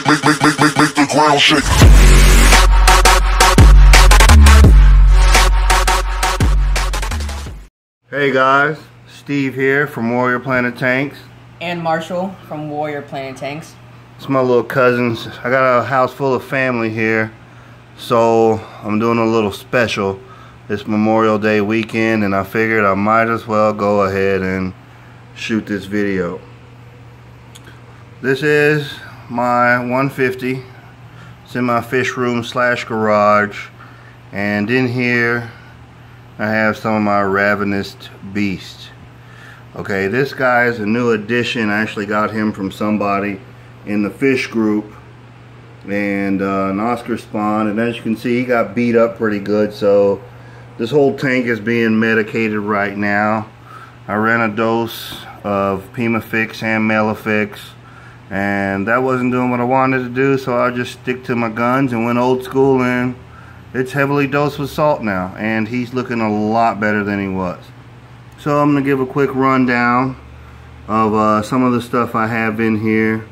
Make the ground shake. Hey guys, Steve here from Warrior Planet Tanks. And Marshall from Warrior Planet Tanks. It's my little cousins. I got a house full of family here, so I'm doing a little special. It's Memorial Day weekend, and I figured I might as well go ahead and shoot this video. This is my 150. It's in my fish room / garage, and in here I have some of my Ravenous beasts. Okay, this guy is a new addition. I actually got him from somebody in the fish group, and an Oscar spawn, and as you can see, he got beat up pretty good, so this whole tank is being medicated right now. I ran a dose of Pimafix and Melafix, and that wasn't doing what I wanted to do, so I just stick to my guns and went old school, and it's heavily dosed with salt now, and he's looking a lot better than he was. So I'm going to give a quick rundown of some of the stuff I have in here,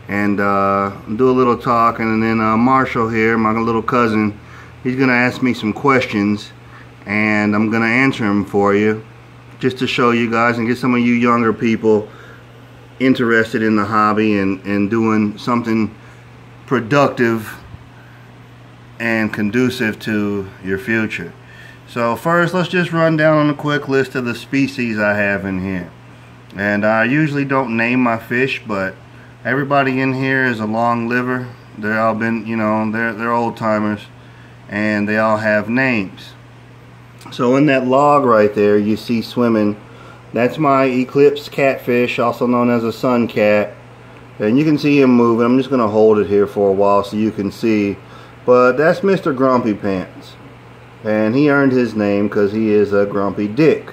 and do a little talk, and then Marshall here, my little cousin, he's going to ask me some questions, and I'm going to answer them for you, just to show you guys and get some of you younger people interested in the hobby and doing something productive and conducive to your future. So first, let's just run down on a quick list of the species I have in here. And I usually don't name my fish, but everybody in here is a long liver. They're all been, you know, they're old timers, and they all have names. So in that log right there you see swimming, that's my Eclipse catfish, also known as a sun cat, and you can see him moving. I'm just gonna hold it here for a while so you can see, but that's Mr. Grumpy Pants, and he earned his name because he is a grumpy dick.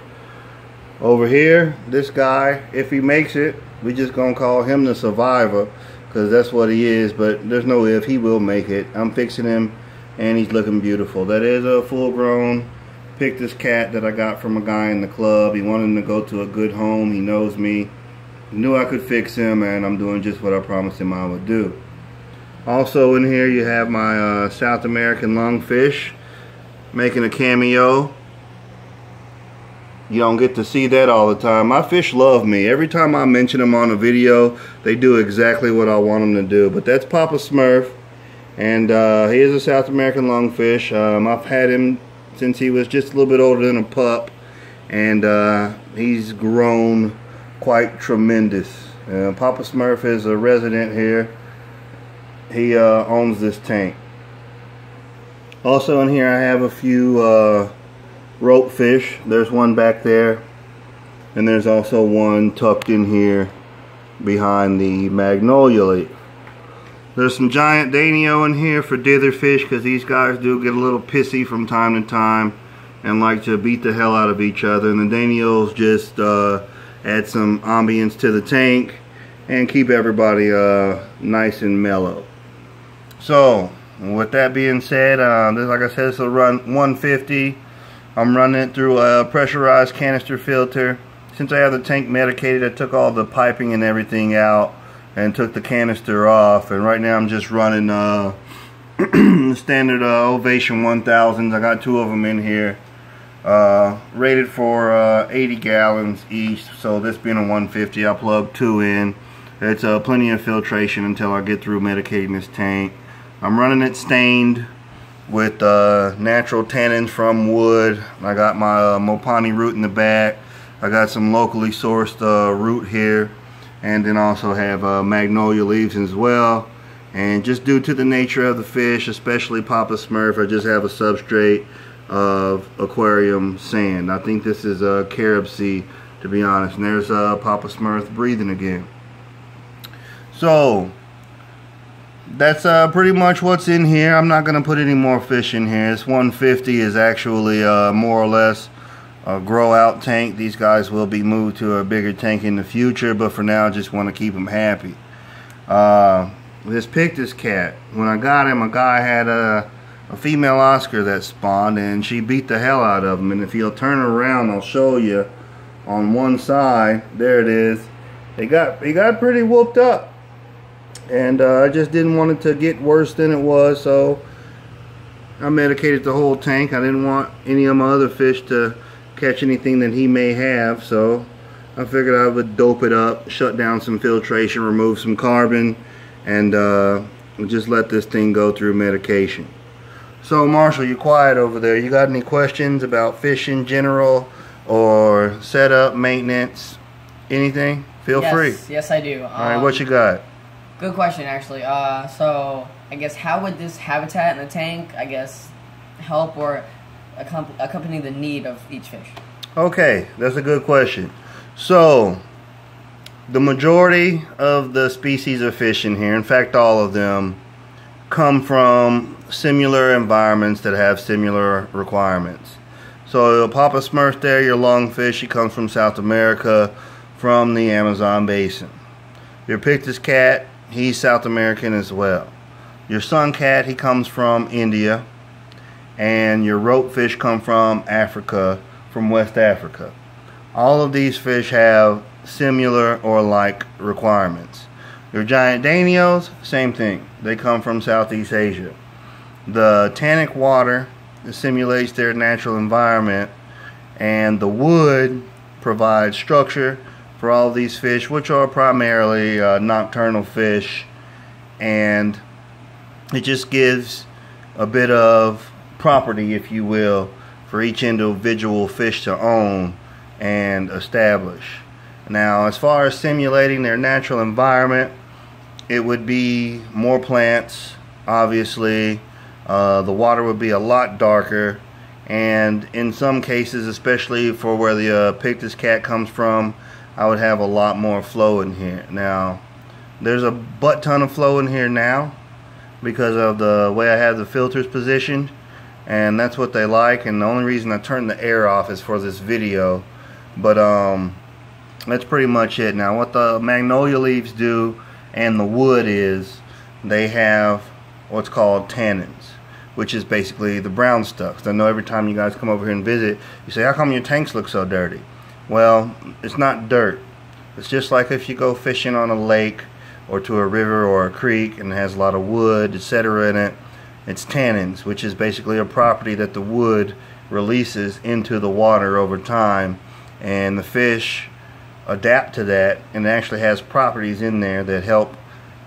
Over here, this guy, if he makes it, we just gonna call him the survivor, because that's what he is, but there's no if, he will make it. I'm fixing him, and he's looking beautiful. That is a full-grown Pictus cat that I got from a guy in the club. He wanted him to go to a good home. He knows me. He knew I could fix him, and I'm doing just what I promised him I would do. Also in here you have my South American lungfish making a cameo. You don't get to see that all the time. My fish love me. Every time I mention them on a video, they do exactly what I want them to do. But that's Papa Smurf, and he is a South American lungfish. I've had him since he was just a little bit older than a pup, and he's grown quite tremendous. Papa Smurf is a resident here. He owns this tank. Also in here I have a few rope fish. There's one back there, and there's also one tucked in here behind the magnolia leaf. There's some giant Danio in here for dither fish, because these guys do get a little pissy from time to time and like to beat the hell out of each other, and the Danios just add some ambience to the tank and keep everybody nice and mellow. So with that being said, like I said, this will run 150. I'm running it through a pressurized canister filter. Since I have the tank medicated, I took all the piping and everything out and took the canister off, and right now I'm just running standard Ovation 1000s. I got 2 of them in here, rated for 80 gallons each, so this being a 150, I plugged 2 in. It's plenty of filtration until I get through medicating this tank. I'm running it stained with natural tannins from wood. I got my Mopani root in the back. I got some locally sourced root here, and then also have magnolia leaves as well. And just due to the nature of the fish, especially Papa Smurf, I just have a substrate of aquarium sand. I think this is a carob sea, to be honest. And there's Papa Smurf breathing again. So that's pretty much what's in here. I'm not going to put any more fish in here. This 150 is actually more or less a grow out tank. These guys will be moved to a bigger tank in the future, but for now I just want to keep them happy. This Pictus cat, when I got him, a guy had a female Oscar that spawned, and she beat the hell out of him. And if you'll turn around, I'll show you on one side. There it is. He got pretty whooped up. and I just didn't want it to get worse than it was, so I medicated the whole tank. I didn't want any of my other fish to catch anything that he may have, so I figured I would dope it up, shut down some filtration, remove some carbon, and just let this thing go through medication. So Marshall, you quiet over there. You got any questions about fish in general, or setup, maintenance, anything? Feel free. Yes, I do. Alright, what you got? Good question, actually. So I guess how would this habitat in the tank, I guess, help or accompany the need of each fish? Okay, that's a good question. So, the majority of the species of fish in here, in fact all of them, come from similar environments that have similar requirements. So Papa Smurf there, your lungfish, he comes from South America, from the Amazon basin. Your Pictus cat, he's South American as well. Your sun cat, he comes from India. And your rope fish come from Africa, from West Africa. All of these fish have similar or like requirements. Your giant danios, same thing. They come from Southeast Asia. The tannic water simulates their natural environment, and the wood provides structure for all of these fish, which are primarily nocturnal fish, and it just gives a bit of property, if you will, for each individual fish to own and establish. Now, as far as simulating their natural environment, it would be more plants, obviously. The water would be a lot darker, and in some cases, especially for where the Pictus cat comes from, I would have a lot more flow in here. Now, there's a butt ton of flow in here now because of the way I have the filters positioned, and that's what they like, and the only reason I turned the air off is for this video. But that's pretty much it. Now, what the magnolia leaves do and the wood is, they have what's called tannins, which is basically the brown stuff. So I know every time you guys come over here and visit, you say, how come your tanks look so dirty? Well, it's not dirt. It's just like if you go fishing on a lake or to a river or a creek and it has a lot of wood, etc. in it. It's tannins, which is basically a property that the wood releases into the water over time, and the fish adapt to that, and it actually has properties in there that help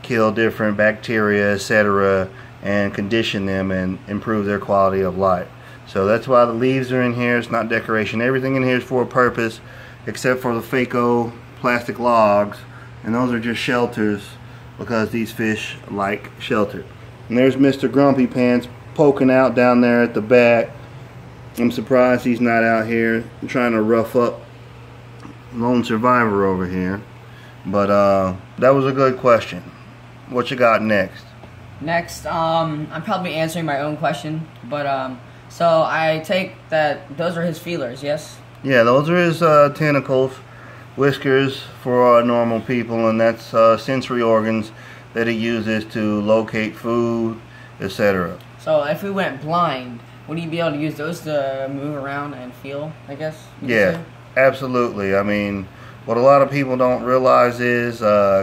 kill different bacteria, etc., and condition them and improve their quality of life. So that's why the leaves are in here. It's not decoration. Everything in here is for a purpose, except for the Faco plastic logs, and those are just shelters because these fish like shelter. And there's Mr. Grumpy Pants poking out down there at the back. I'm surprised he's not out here trying to rough up Lone Survivor over here. But that was a good question. What you got next? Next, I'm probably answering my own question, but so I take that those are his feelers, yes? Yeah, those are his tentacles, whiskers for normal people, and that's sensory organs that he uses to locate food, etc. So if we went blind, would he be able to use those to move around and feel, I guess? Yeah, absolutely. I mean, what a lot of people don't realize is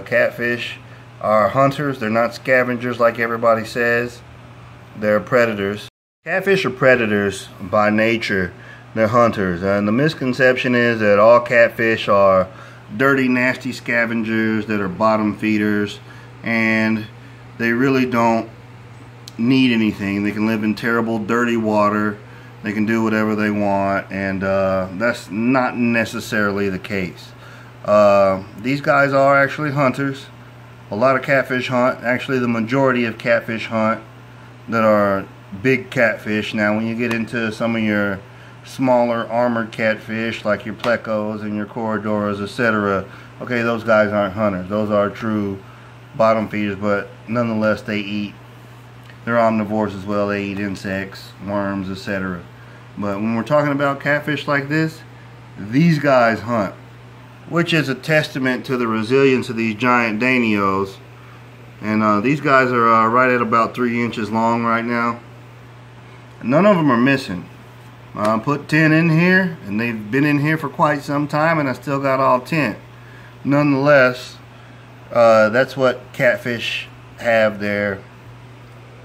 catfish are hunters. They're not scavengers like everybody says. They're predators. Catfish are predators by nature. They're hunters. And the misconception is that all catfish are dirty, nasty scavengers that are bottom feeders, and they really don't need anything. They can live in terrible, dirty water. They can do whatever they want, and that's not necessarily the case. These guys are actually hunters. A lot of catfish hunt. Actually, the majority of catfish hunt that are big catfish. Now, when you get into some of your smaller armored catfish, like your plecos and your corridoras, etc., okay, those guys aren't hunters. Those are true bottom feeders, but nonetheless, they eat. They're omnivores as well. They eat insects, worms, etc. But when we're talking about catfish like this, these guys hunt, which is a testament to the resilience of these giant danios. And these guys are right at about 3 inches long right now. None of them are missing. I put 10 in here, and they've been in here for quite some time, and I still got all 10. Nonetheless, That's what catfish have their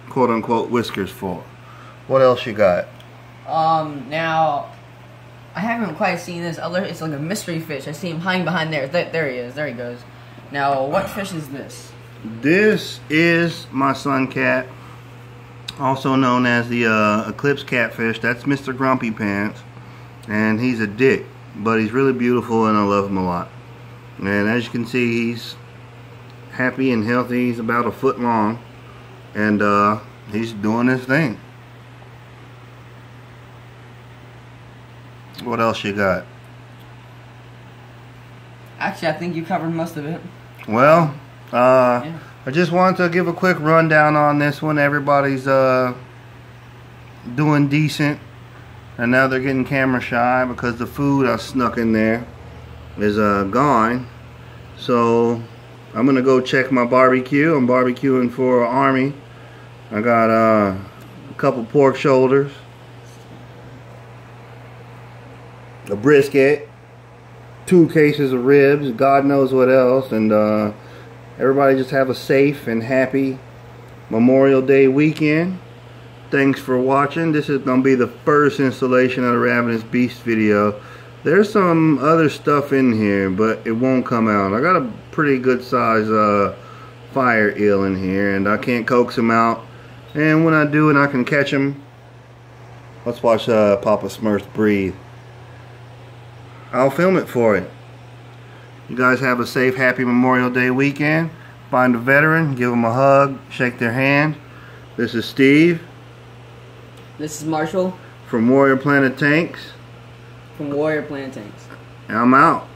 quote-unquote whiskers for. What else you got? Now, I haven't quite seen this other. It's like a mystery fish. I see him hiding behind there. There he is. There he goes. Now, what fish is this? This is my sun cat, also known as the eclipse catfish. That's Mr. Grumpy Pants, and he's a dick, but he's really beautiful, and I love him a lot. And as you can see, he's happy and healthy. He's about a foot long, and he's doing his thing. What else you got? Actually, I think you covered most of it. Well, Yeah. I just wanted to give a quick rundown on this one. Everybody's doing decent, and now they're getting camera shy because the food I snuck in there is gone. So I'm gonna go check my barbecue. I'm barbecuing for Army. I got a couple pork shoulders, a brisket, 2 cases of ribs, God knows what else, and everybody just have a safe and happy Memorial Day weekend. Thanks for watching. This is going to be the first installation of the Ravenous Beast video. There's some other stuff in here, but it won't come out. I got a pretty good size fire eel in here, and I can't coax him out. And when I do and I can catch him, let's watch Papa Smurf breathe. I'll film it for you. You guys have a safe, happy Memorial Day weekend. Find a veteran, give them a hug, shake their hand. This is Steve. This is Marshall From Warrior Planet Tanks. from Warrior Planet Tanks. And I'm out.